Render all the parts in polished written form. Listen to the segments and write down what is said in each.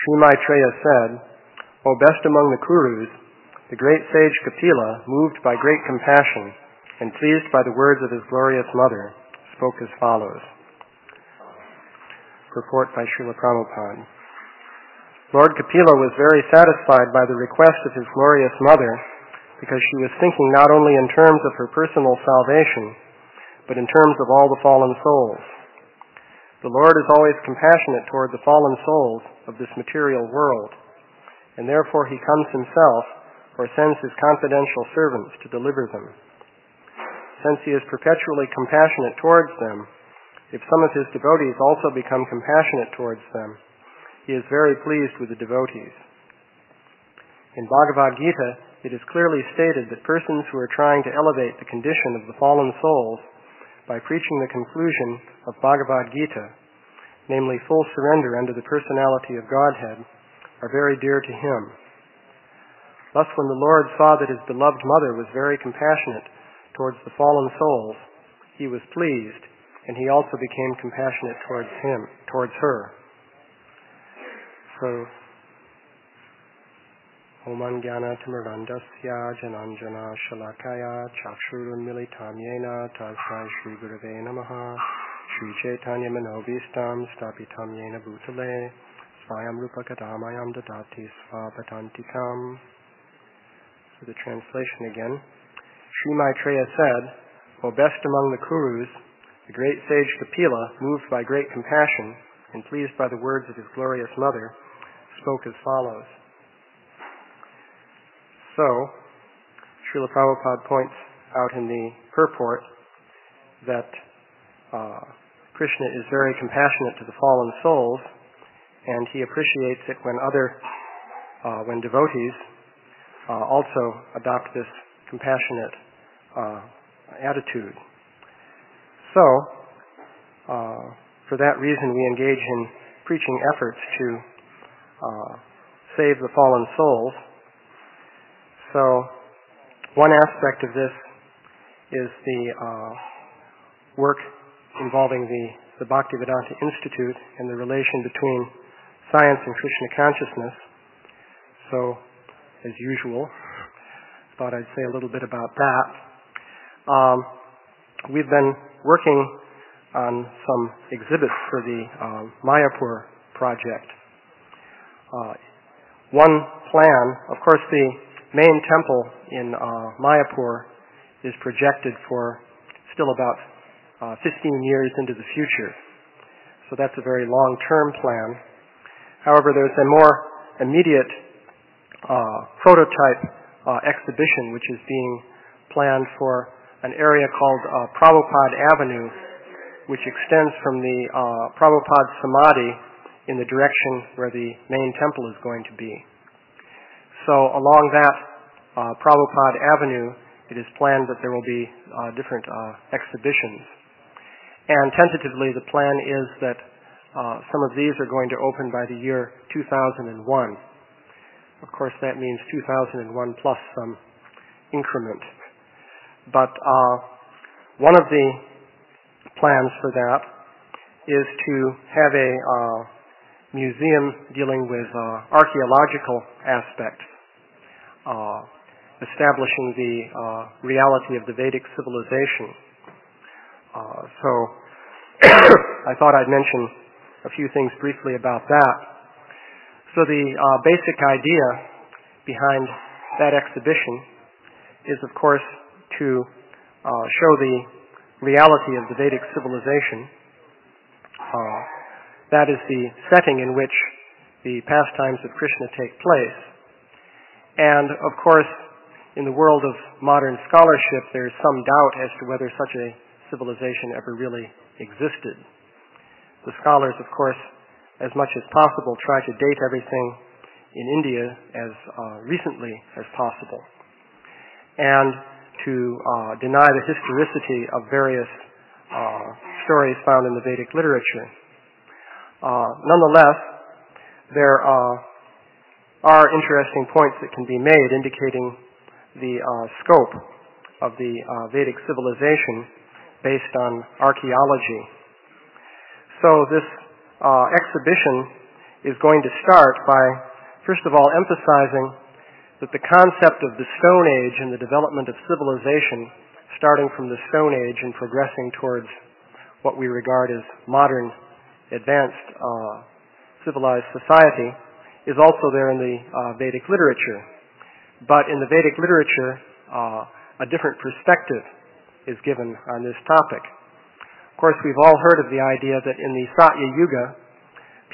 Sri Maitreya said, "O best among the Kurus, the great sage Kapila, moved by great compassion and pleased by the words of his glorious mother, spoke as follows." Purport by Srila Prabhupāda. Lord Kapila was very satisfied by the request of his glorious mother because she was thinking not only in terms of her personal salvation, but in terms of all the fallen souls. The Lord is always compassionate toward the fallen souls of this material world, and therefore he comes himself or sends his confidential servants to deliver them. Since he is perpetually compassionate towards them, if some of his devotees also become compassionate towards them, he is very pleased with the devotees. In Bhagavad Gita, it is clearly stated that persons who are trying to elevate the condition of the fallen souls by preaching the conclusion of Bhagavad Gita, namely full surrender under the personality of Godhead, are very dear to him. Thus, when the Lord saw that his beloved mother was very compassionate towards the fallen souls, he was pleased, and he also became compassionate towards her. So, Om Jnana Timirandasya Jananjana Shalakaya Chakshurunmilitam Yena Tasmai Shri Gurave Namaha Shri Chaitanya Manobhistam Stapitam Yena Bhutale Svayam Rupa Kadamayam Dadati Svapatantikam. So the translation again. Sri Maitreya said, "O best among the Kurus, the great sage Kapila, moved by great compassion and pleased by the words of his glorious mother, spoke as follows." So, Srila Prabhupada points out in the purport that Krishna is very compassionate to the fallen souls, and he appreciates it when devotees also adopt this compassionate attitude. So, for that reason, we engage in preaching efforts to save the fallen souls. So, one aspect of this is the work involving the Bhaktivedanta Institute and the relation between science and Krishna consciousness. So, as usual, thought I'd say a little bit about that. We've been working on some exhibits for the Mayapur project. One plan, of course, the main temple in Mayapur is projected for still about 15 years into the future. So that's a very long-term plan. However, there's a more immediate prototype exhibition which is being planned for an area called Prabhupāda Avenue, which extends from the Prabhupada Samadhi in the direction where the main temple is going to be. So along that Prabhupada Avenue, it is planned that there will be different exhibitions. And tentatively, the plan is that some of these are going to open by the year 2001. Of course, that means 2001 plus some increment. But one of the plans for that is to have a museum dealing with archaeological aspects, establishing the reality of the Vedic civilization. So I thought I'd mention a few things briefly about that. So the basic idea behind that exhibition is, of course, to show the reality of the Vedic civilization. That is the setting in which the pastimes of Krishna take place. And, of course, in the world of modern scholarship, there's some doubt as to whether such a civilization ever really existed. The scholars, of course, as much as possible, try to date everything in India as recently as possible, and to deny the historicity of various stories found in the Vedic literature. Nonetheless, there are interesting points that can be made indicating the scope of the Vedic civilization based on archaeology. So this exhibition is going to start by, first of all, emphasizing that the concept of the Stone Age and the development of civilization, starting from the Stone Age and progressing towards what we regard as modern, advanced, civilized society, is also there in the Vedic literature. But in the Vedic literature, a different perspective is given on this topic. Of course, we've all heard of the idea that in the Satya Yuga,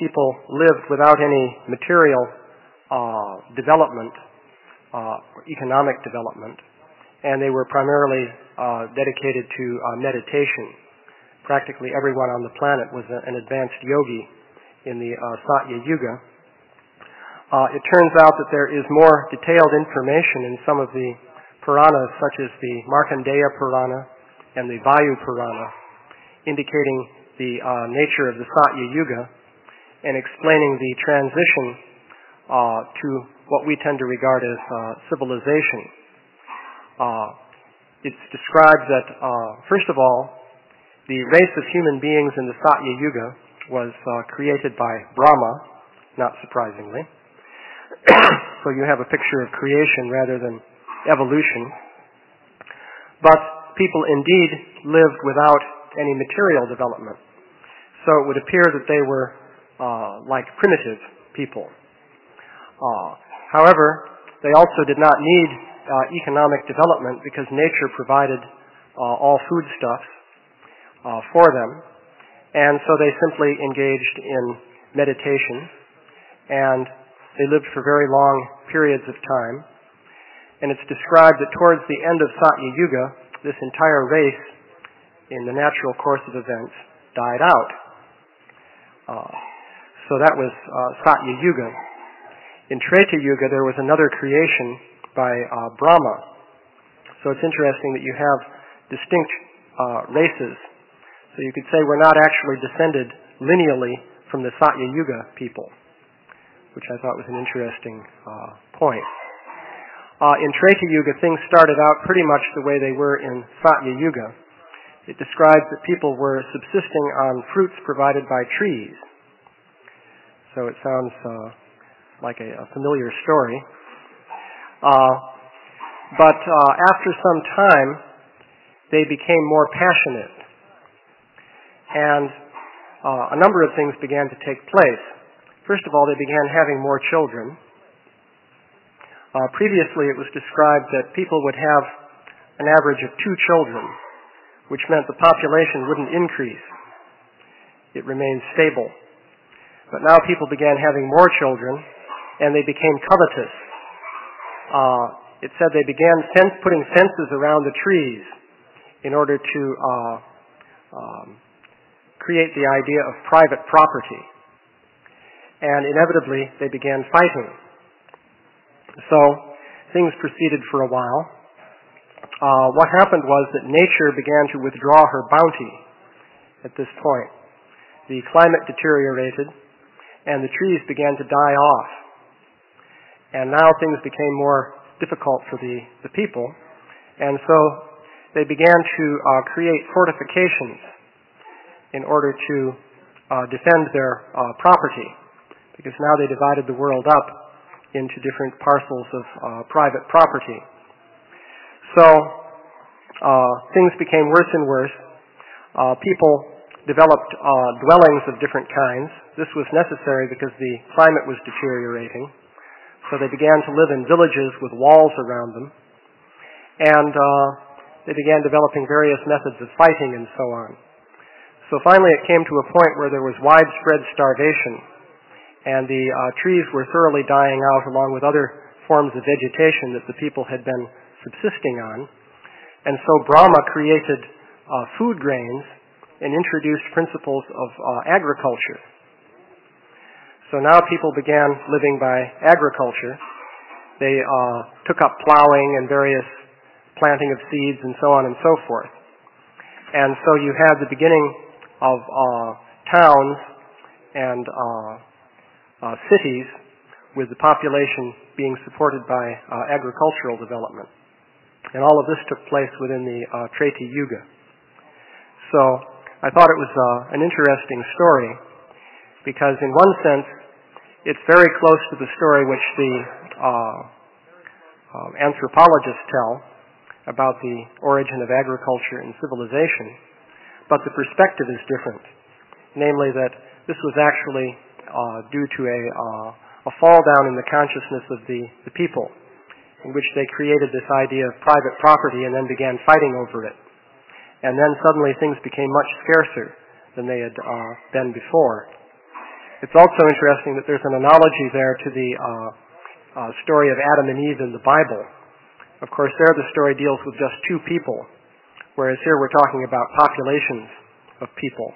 people lived without any material development, economic development, and they were primarily dedicated to meditation. Practically everyone on the planet was an advanced yogi in the Satya Yuga. It turns out that there is more detailed information in some of the Puranas, such as the Markandeya Purana and the Vayu Purana, indicating the nature of the Satya Yuga and explaining the transition to what we tend to regard as civilization. It's described that, first of all, the race of human beings in the Satya Yuga was created by Brahma, not surprisingly. So you have a picture of creation rather than evolution. But people indeed lived without any material development. So it would appear that they were like primitive people. However, they also did not need economic development because nature provided all foodstuffs for them. And so they simply engaged in meditation, and they lived for very long periods of time. And it's described that towards the end of Satya Yuga, this entire race, in the natural course of events, died out. So that was Satya Yuga. In Treta Yuga, there was another creation by Brahma. So it's interesting that you have distinct races. So you could say we're not actually descended lineally from the Satya Yuga people, which I thought was an interesting point. In Treta Yuga, things started out pretty much the way they were in Satya Yuga. It describes that people were subsisting on fruits provided by trees. So it sounds like a familiar story. But after some time, they became more passionate. And a number of things began to take place. First of all, they began having more children. Previously, it was described that people would have an average of 2 children, which meant the population wouldn't increase. It remained stable. But now people began having more children, and they became covetous. It said they began putting fences around the trees in order to create the idea of private property. And inevitably, they began fighting. So things proceeded for a while. What happened was that nature began to withdraw her bounty at this point. The climate deteriorated, and the trees began to die off. And now things became more difficult for the people, and so they began to create fortifications in order to defend their property, because now they divided the world up into different parcels of private property. So things became worse and worse. People developed dwellings of different kinds. This was necessary because the climate was deteriorating. So they began to live in villages with walls around them. And they began developing various methods of fighting and so on. So finally it came to a point where there was widespread starvation, and the trees were thoroughly dying out along with other forms of vegetation that the people had been subsisting on. And so Brahma created food grains and introduced principles of agriculture. So now people began living by agriculture. They took up plowing and various planting of seeds and so on and so forth. And so you had the beginning of towns and cities with the population being supported by agricultural development. And all of this took place within the Treta Yuga. So I thought it was an interesting story, because in one sense It's very close to the story which the anthropologists tell about the origin of agriculture and civilization, but the perspective is different. Namely that this was actually due to a fall down in the consciousness of the people, in which they created this idea of private property and then began fighting over it. And then suddenly things became much scarcer than they had been before. It's also interesting that there's an analogy there to the story of Adam and Eve in the Bible. Of course, there the story deals with just two people, whereas here we're talking about populations of people.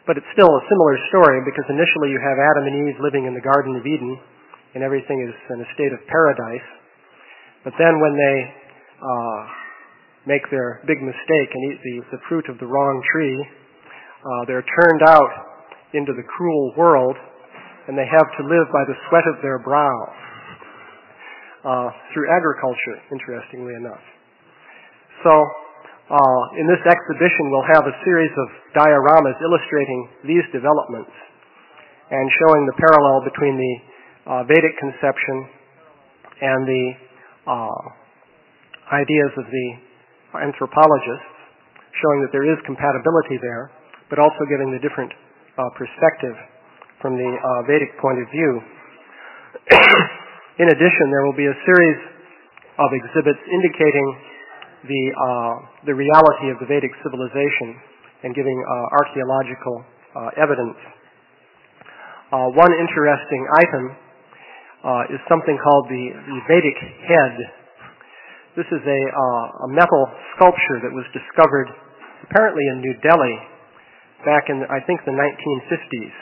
But it's still a similar story because initially you have Adam and Eve living in the Garden of Eden and everything is in a state of paradise. But then when they make their big mistake and eat the fruit of the wrong tree, they're turned out into the cruel world and they have to live by the sweat of their brow through agriculture, interestingly enough. So in this exhibition, we'll have a series of dioramas illustrating these developments and showing the parallel between the Vedic conception and the ideas of the anthropologists, showing that there is compatibility there, but also giving the different perspective from the Vedic point of view. In addition, there will be a series of exhibits indicating the reality of the Vedic civilization and giving archaeological evidence. One interesting item is something called the Vedic head. This is a metal sculpture that was discovered apparently in New Delhi back in, I think, the 1950s.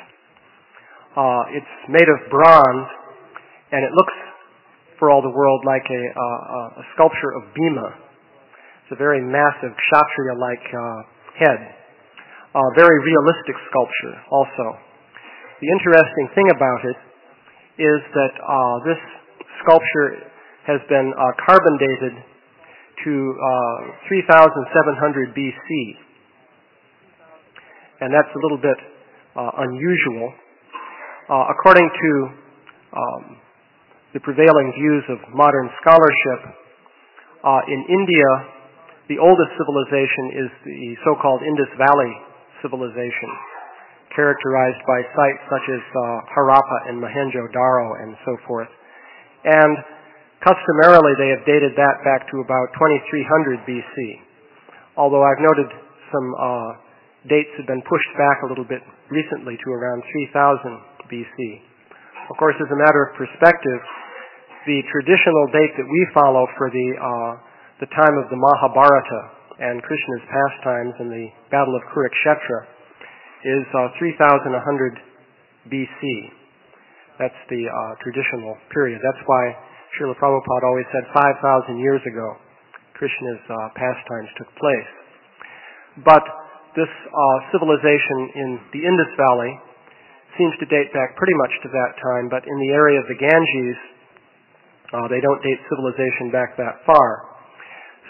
It's made of bronze, and it looks, for all the world, like a sculpture of Bhima. It's a very massive, kshatriya-like head. Very realistic sculpture, also. The interesting thing about it is that this sculpture has been carbon dated to 3,700 BC. And that's a little bit unusual. According to the prevailing views of modern scholarship, in India, the oldest civilization is the so-called Indus Valley civilization, characterized by sites such as Harappa and Mohenjo-Daro and so forth. And customarily, they have dated that back to about 2300 BC, although I've noted some dates have been pushed back a little bit recently to around 3000 BC. Of course, as a matter of perspective, the traditional date that we follow for the time of the Mahabharata and Krishna's pastimes in the Battle of Kurukshetra is 3100 BC. That's the traditional period. That's why Śrīla Prabhupāda always said 5,000 years ago Krishna's pastimes took place. But this civilization in the Indus Valley seems to date back pretty much to that time, but in the area of the Ganges, they don't date civilization back that far.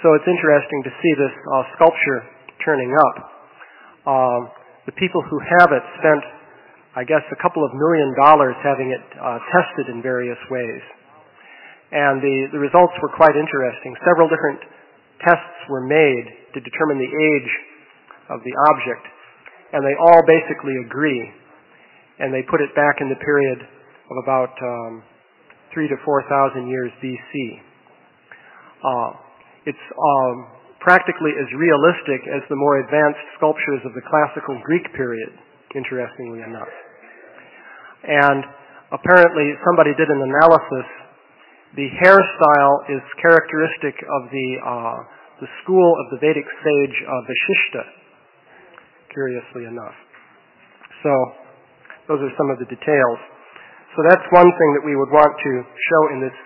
So it's interesting to see this sculpture turning up. The people who have it spent, I guess, $2 million having it tested in various ways. And the results were quite interesting. Several different tests were made to determine the age of the object, and they all basically agree. And they put it back in the period of about 3,000 to 4,000 years BC. It's practically as realistic as the more advanced sculptures of the classical Greek period, interestingly enough. And apparently somebody did an analysis. The hairstyle is characteristic of the school of the Vedic sage Vashishta, curiously enough. So those are some of the details. So that's one thing that we would want to show in this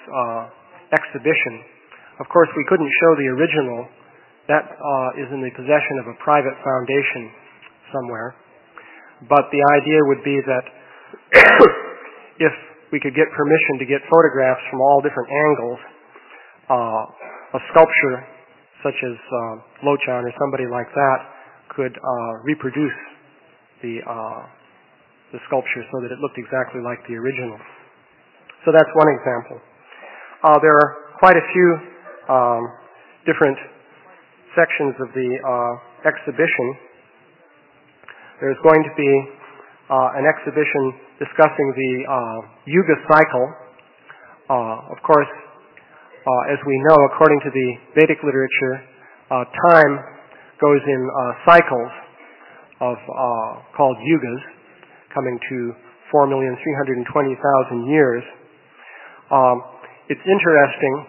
exhibition. Of course, we couldn't show the original. That is in the possession of a private foundation somewhere. But the idea would be that if we could get permission to get photographs from all different angles, a sculpture such as Lochan or somebody like that could reproduce the the sculpture so that it looked exactly like the original. So that's one example. There are quite a few different sections of the exhibition. There's going to be an exhibition discussing the Yuga cycle. Of course, as we know, according to the Vedic literature, time goes in cycles of called yugas, coming to 4,320,000 years. It's interesting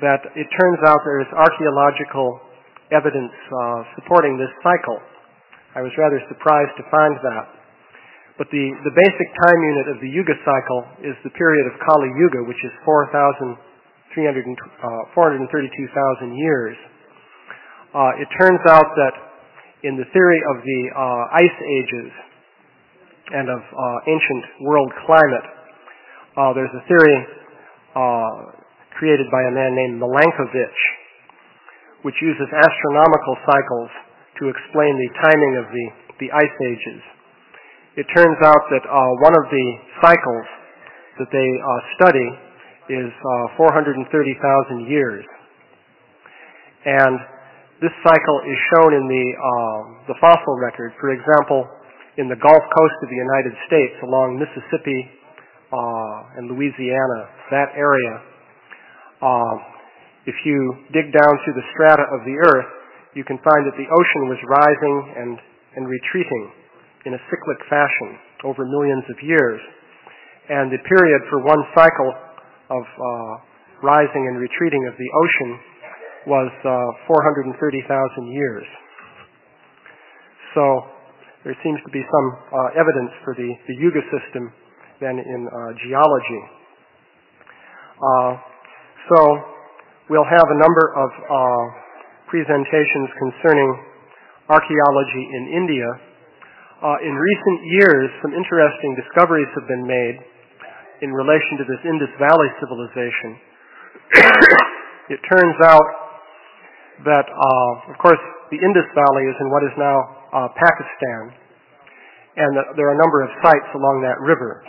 that it turns out there is archaeological evidence supporting this cycle. I was rather surprised to find that. But the basic time unit of the Yuga cycle is the period of Kali Yuga, which is 432,000 years. It turns out that in the theory of the ice ages and of ancient world climate, there's a theory created by a man named Milankovitch, which uses astronomical cycles to explain the timing of the ice ages. It turns out that one of the cycles that they study is 430,000 years. And this cycle is shown in the fossil record. For example, in the Gulf Coast of the United States, along Mississippi and Louisiana, that area, if you dig down through the strata of the earth, you can find that the ocean was rising and retreating in a cyclic fashion over millions of years. And the period for one cycle of rising and retreating of the ocean was 430,000 years. So there seems to be some evidence for the Yuga system then in geology. So we'll have a number of presentations concerning archaeology in India. In recent years, some interesting discoveries have been made in relation to this Indus Valley civilization. It turns out that, of course, the Indus Valley is in what is now Pakistan, and that there are a number of sites along that river,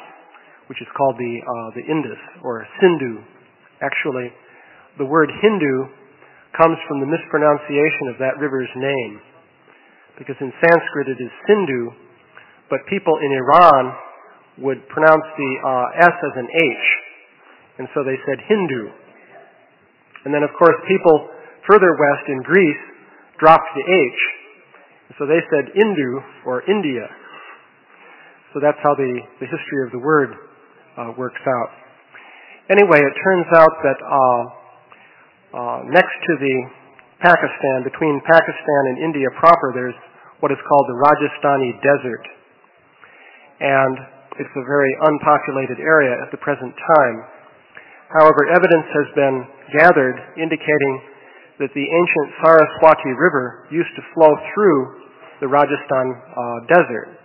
which is called the Indus, or Sindhu. Actually, the word Hindu comes from the mispronunciation of that river's name, because in Sanskrit it is Sindhu, but people in Iran would pronounce the S as an H, and so they said Hindu. And then, of course, people further west in Greece dropped the H, and so they said Indu, or India. So that's how the history of the word works out. Anyway, it turns out that next to the Pakistan, between Pakistan and India proper, there's what is called the Rajasthani Desert. And it's a very unpopulated area at the present time. However, evidence has been gathered indicating that the ancient Saraswati River used to flow through the Rajasthan desert.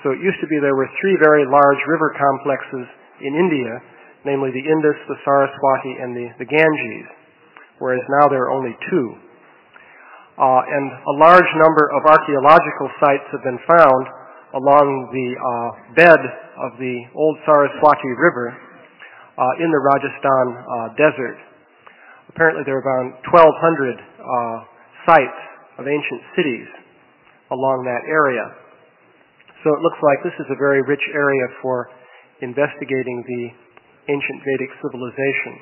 So it used to be there were three very large river complexes in India, namely the Indus, the Saraswati, and the Ganges, whereas now there are only two. And a large number of archaeological sites have been found along the bed of the old Saraswati River in the Rajasthan desert. Apparently there are about 1,200 sites of ancient cities along that area. So it looks like this is a very rich area for investigating the ancient Vedic civilization.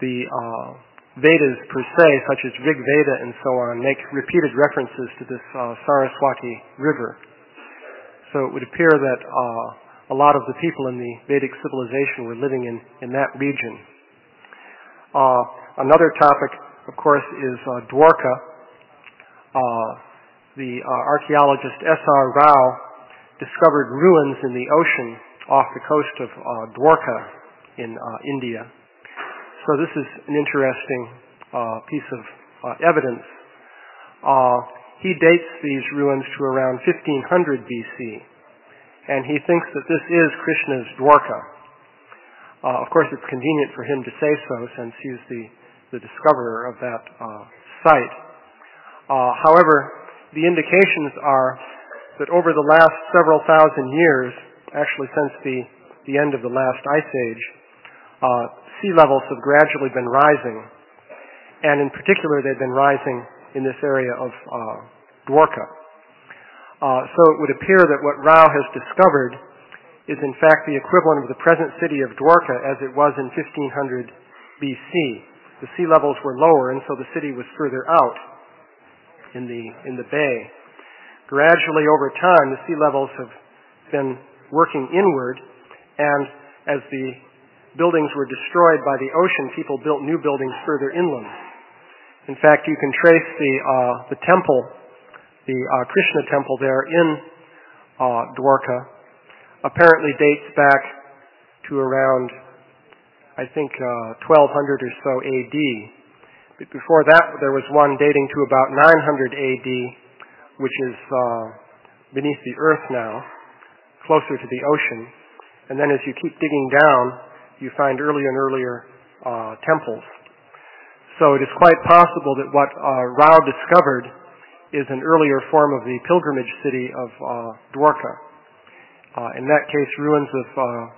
The Vedas per se, such as Rig Veda and so on, make repeated references to this Saraswati River. So it would appear that a lot of the people in the Vedic civilization were living in that region. Another topic, of course, is Dwarka. The archaeologist S.R. Rao discovered ruins in the ocean off the coast of Dwarka in India. So this is an interesting piece of evidence. He dates these ruins to around 1500 BC, and he thinks that this is Krishna's Dwarka. Of course, it's convenient for him to say so, since he's the discoverer of that site. However, the indications are that over the last several thousand years, actually since the end of the last ice age, sea levels have gradually been rising. And in particular, they've been rising in this area of Dwarka. So it would appear that what Rao has discovered is in fact the equivalent of the present city of Dwarka as it was in 1500 BC. The sea levels were lower, and so the city was further out in the bay. Gradually over time, the sea levels have been working inward, and as the buildings were destroyed by the ocean, people built new buildings further inland. In fact, you can trace the temple, the Krishna temple there in Dwarka, apparently dates back to around, I think, 1200 or so AD. But before that, there was one dating to about 900 AD, which is beneath the earth now, closer to the ocean. And then as you keep digging down, you find earlier and earlier temples. So it is quite possible that what Rao discovered is an earlier form of the pilgrimage city of Dwarka. In that case, ruins of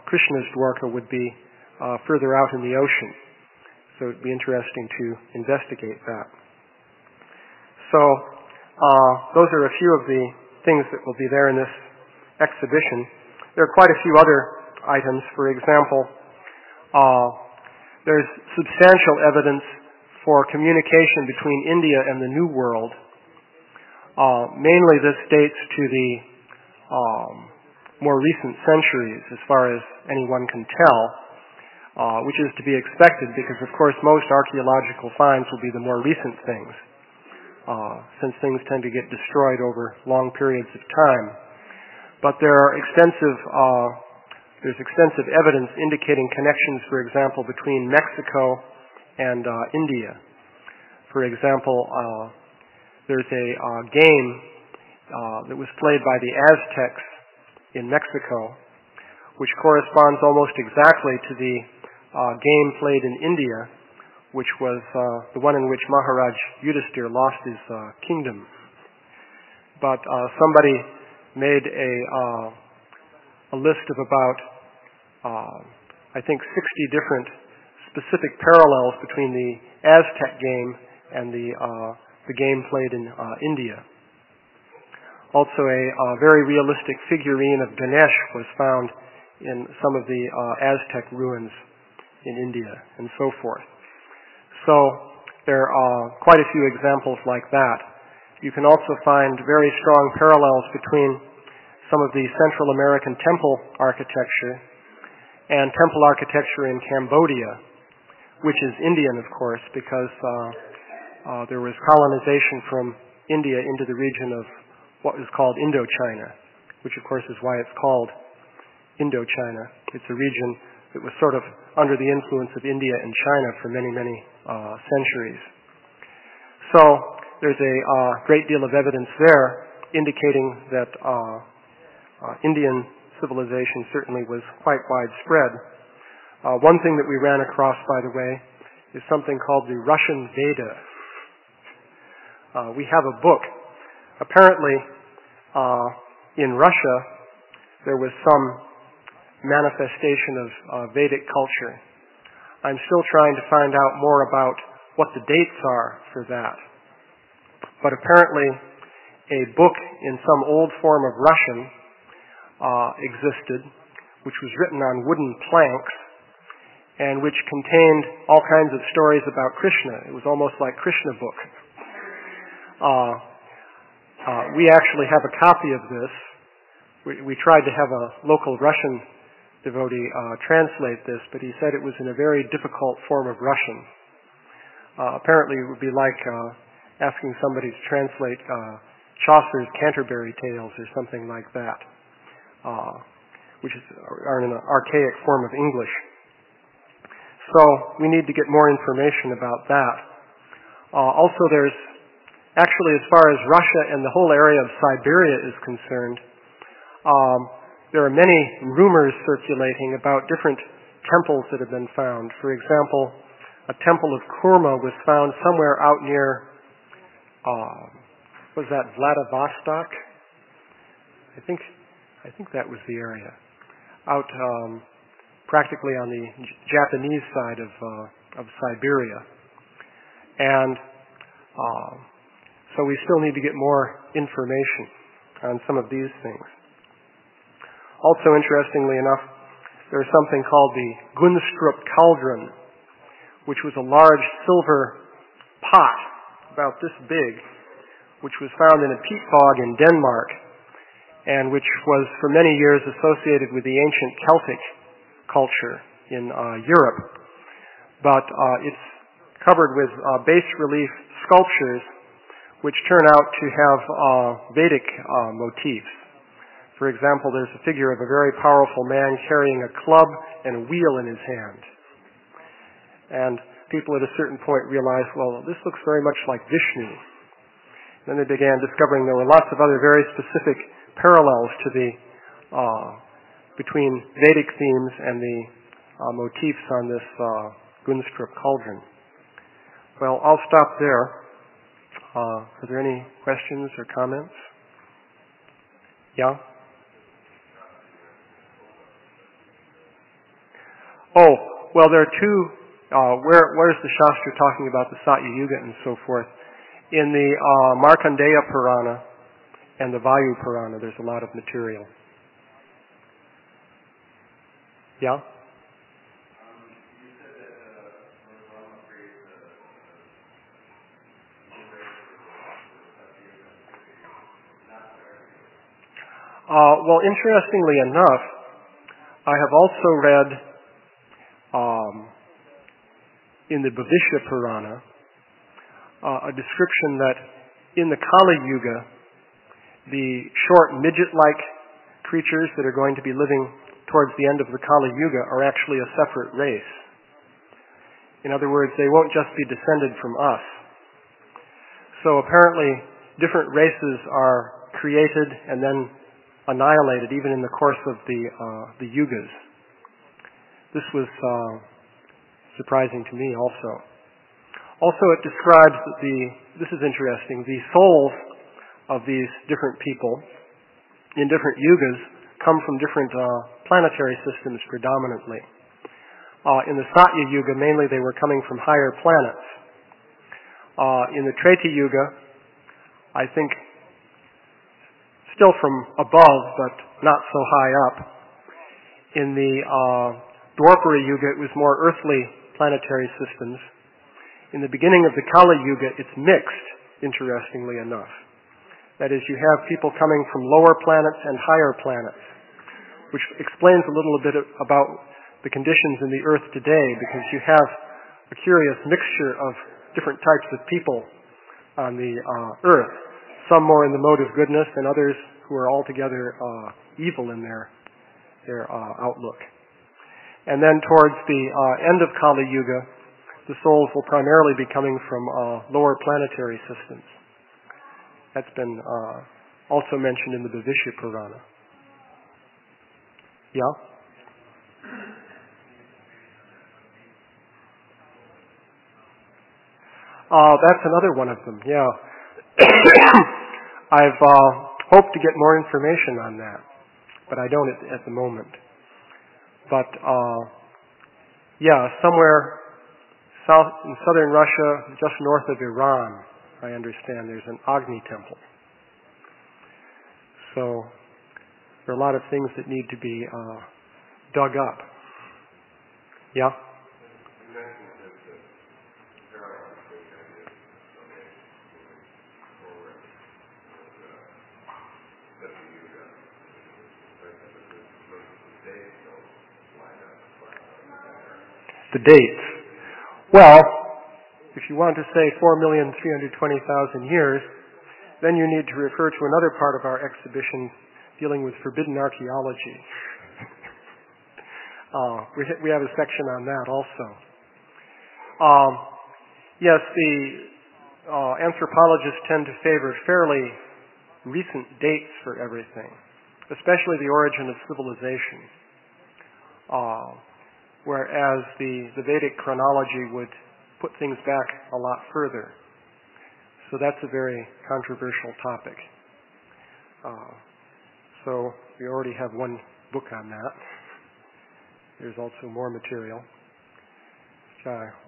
Krishna's Dwarka would be further out in the ocean. So it would be interesting to investigate that. So those are a few of the things that will be there in this exhibition. There are quite a few other items. For example, there's substantial evidence for communication between India and the New World. Mainly this dates to the more recent centuries, as far as anyone can tell, which is to be expected because, of course, most archaeological finds will be the more recent things, since things tend to get destroyed over long periods of time. But there's extensive evidence indicating connections, for example, between Mexico and India. For example, there's a game that was played by the Aztecs in Mexico, which corresponds almost exactly to the game played in India, which was the one in which Maharaj Yudhisthira lost his kingdom. But somebody made a list of about, I think, 60 different specific parallels between the Aztec game and the game played in India. Also, a very realistic figurine of Ganesh was found in some of the Aztec ruins in India, and so forth. So there are quite a few examples like that. You can also find very strong parallels between some of the Central American temple architecture and temple architecture in Cambodia, which is Indian, of course, because there was colonization from India into the region of what is called Indochina, which of course is why it's called Indochina. It's a region that was sort of under the influence of India and China for many, many centuries. So there's a great deal of evidence there indicating that Indian civilization certainly was quite widespread. One thing that we ran across, by the way, is something called the Russian Veda. We have a book. Apparently, in Russia, there was some manifestation of Vedic culture. I'm still trying to find out more about what the dates are for that. But apparently, a book in some old form of Russian existed, which was written on wooden planks, and which contained all kinds of stories about Krishna. It was almost like Krishna book. We actually have a copy of this. We tried to have a local Russian devotee translate this, but he said it was in a very difficult form of Russian. Apparently it would be like asking somebody to translate Chaucer's Canterbury Tales or something like that, which are in an archaic form of English. So we need to get more information about that. Also, there's actually, as far as Russia and the whole area of Siberia is concerned, there are many rumors circulating about different temples that have been found. For example, a temple of Kurma was found somewhere out near, was that Vladivostok? I think that was the area. Out practically on the Japanese side of Siberia. And so we still need to get more information on some of these things. Also, interestingly enough, there's something called the Gunstrup cauldron, which was a large silver pot about this big, which was found in a peat bog in Denmark, and which was for many years associated with the ancient Celtic culture in Europe. But it's covered with bas-relief sculptures which turn out to have Vedic motifs. For example, there's a figure of a very powerful man carrying a club and a wheel in his hand. And people at a certain point realized, well, this looks very much like Vishnu. Then they began discovering there were lots of other very specific parallels to the between Vedic themes and the motifs on this Gunstrup cauldron. Well, I'll stop there. Are there any questions or comments? Yeah? Oh, well, there are two. Where's the Shastra talking about the Satya Yuga and so forth? In the Markandeya Purana and the Vayu Purana, there's a lot of material. Yeah? Well, interestingly enough, I have also read in the Bhavishya Purana a description that in the Kali Yuga, the short midget-like creatures that are going to be living towards the end of the Kali Yuga are actually a separate race. In other words, they won't just be descended from us. So apparently, different races are created and then annihilated even in the course of the yugas. This was surprising to me also. Also, it describes that this is interesting, the souls of these different people in different yugas come from different planetary systems predominantly. In the Satya Yuga, mainly they were coming from higher planets. In the Treta Yuga, I think still from above, but not so high up. In the Dwapara Yuga, it was more earthly planetary systems. In the beginning of the Kali Yuga, it's mixed, interestingly enough. That is, you have people coming from lower planets and higher planets, which explains a little bit about the conditions in the earth today, because you have a curious mixture of different types of people on the earth. Some more in the mode of goodness, and others who are altogether evil in their outlook. And then towards the end of Kali Yuga, the souls will primarily be coming from lower planetary systems. That's been also mentioned in the Bhavishya Purana. Yeah? That's another one of them, yeah. I've hoped to get more information on that, but I don't at the moment. But somewhere in southern Russia, just north of Iran, I understand there's an Agni temple. So there are a lot of things that need to be dug up. Yeah? The dates. Well, if you want to say 4,320,000 years, then you need to refer to another part of our exhibition dealing with forbidden archaeology. We have a section on that also. Yes, the anthropologists tend to favor fairly recent dates for everything, especially the origin of civilization. Whereas the Vedic chronology would put things back a lot further. So that's a very controversial topic. So we already have one book on that. There's also more material.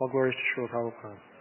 All glories to Śrīla Prabhupāda.